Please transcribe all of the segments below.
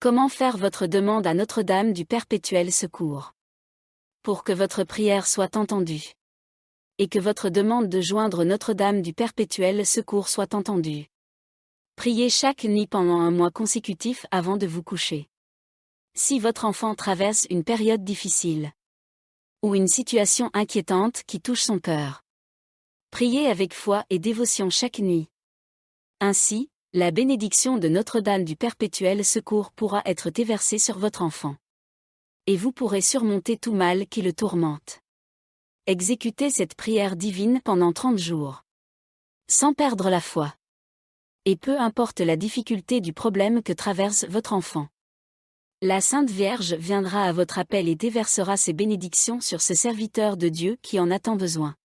Comment faire votre demande à Notre-Dame du Perpétuel Secours? Pour que votre prière soit entendue. Et que votre demande de joindre Notre-Dame du Perpétuel Secours soit entendue. Priez chaque nuit pendant un mois consécutif avant de vous coucher. Si votre enfant traverse une période difficile ou une situation inquiétante qui touche son cœur, priez avec foi et dévotion chaque nuit. Ainsi, la bénédiction de Notre-Dame du Perpétuel Secours pourra être déversée sur votre enfant. Et vous pourrez surmonter tout mal qui le tourmente. Exécutez cette prière divine pendant 30 jours. Sans perdre la foi. Et peu importe la difficulté du problème que traverse votre enfant. La Sainte Vierge viendra à votre appel et déversera ses bénédictions sur ce serviteur de Dieu qui en a tant besoin.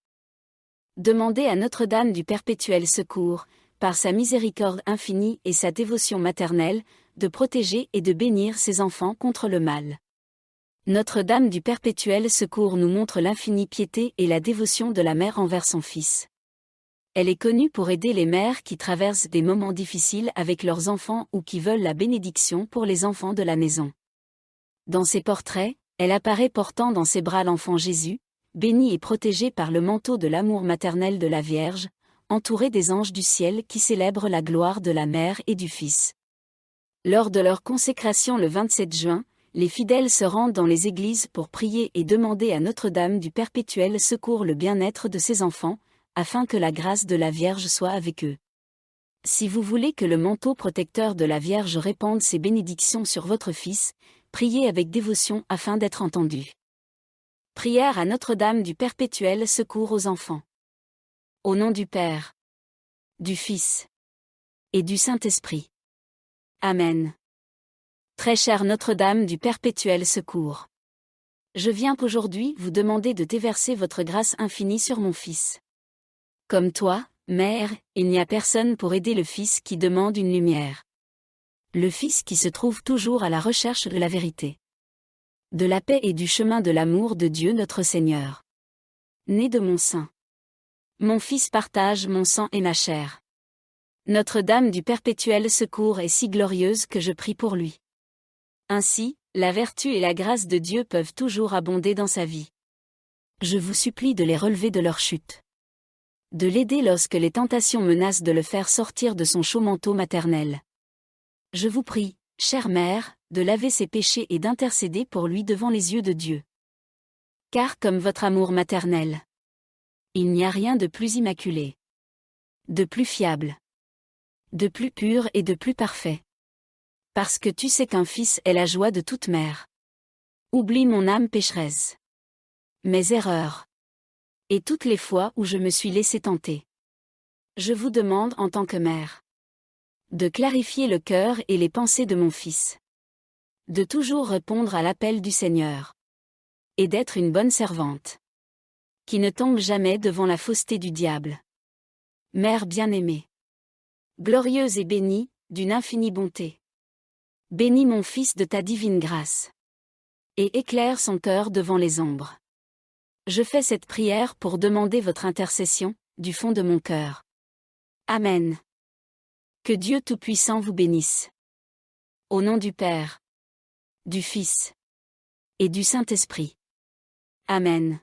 Demandez à Notre-Dame du Perpétuel Secours, par sa miséricorde infinie et sa dévotion maternelle, de protéger et de bénir ses enfants contre le mal. Notre-Dame du Perpétuel Secours nous montre l'infinie piété et la dévotion de la mère envers son fils. Elle est connue pour aider les mères qui traversent des moments difficiles avec leurs enfants ou qui veulent la bénédiction pour les enfants de la maison. Dans ses portraits, elle apparaît portant dans ses bras l'enfant Jésus, béni et protégé par le manteau de l'amour maternel de la Vierge, entouré des anges du ciel qui célèbrent la gloire de la mère et du fils. Lors de leur consécration le 27 juin, les fidèles se rendent dans les églises pour prier et demander à Notre-Dame du Perpétuel Secours le bien-être de ses enfants, afin que la grâce de la Vierge soit avec eux. Si vous voulez que le manteau protecteur de la Vierge répande ses bénédictions sur votre fils, priez avec dévotion afin d'être entendu. Prière à Notre-Dame du Perpétuel Secours aux enfants. Au nom du Père, du Fils et du Saint-Esprit. Amen. Très chère Notre-Dame du Perpétuel Secours. Je viens aujourd'hui vous demander de déverser votre grâce infinie sur mon fils. Comme toi, Mère, il n'y a personne pour aider le Fils qui demande une lumière. Le Fils qui se trouve toujours à la recherche de la vérité, de la paix et du chemin de l'amour de Dieu notre Seigneur. Né de mon sein. Mon Fils partage mon sang et ma chair. Notre-Dame du Perpétuel Secours est si glorieuse que je prie pour lui. Ainsi, la vertu et la grâce de Dieu peuvent toujours abonder dans sa vie. Je vous supplie de les relever de leur chute. De l'aider lorsque les tentations menacent de le faire sortir de son chaud manteau maternel. Je vous prie, chère Mère, de laver ses péchés et d'intercéder pour lui devant les yeux de Dieu. Car comme votre amour maternel, il n'y a rien de plus immaculé, de plus fiable, de plus pur et de plus parfait. Parce que tu sais qu'un fils est la joie de toute mère. Oublie mon âme pécheresse, mes erreurs, et toutes les fois où je me suis laissé tenter. Je vous demande en tant que mère de clarifier le cœur et les pensées de mon fils, de toujours répondre à l'appel du Seigneur, et d'être une bonne servante, qui ne tombe jamais devant la fausseté du diable. Mère bien-aimée, glorieuse et bénie, d'une infinie bonté, bénis mon fils de ta divine grâce, et éclaire son cœur devant les ombres. Je fais cette prière pour demander votre intercession, du fond de mon cœur. Amen. Que Dieu Tout-Puissant vous bénisse. Au nom du Père, du Fils et du Saint-Esprit. Amen.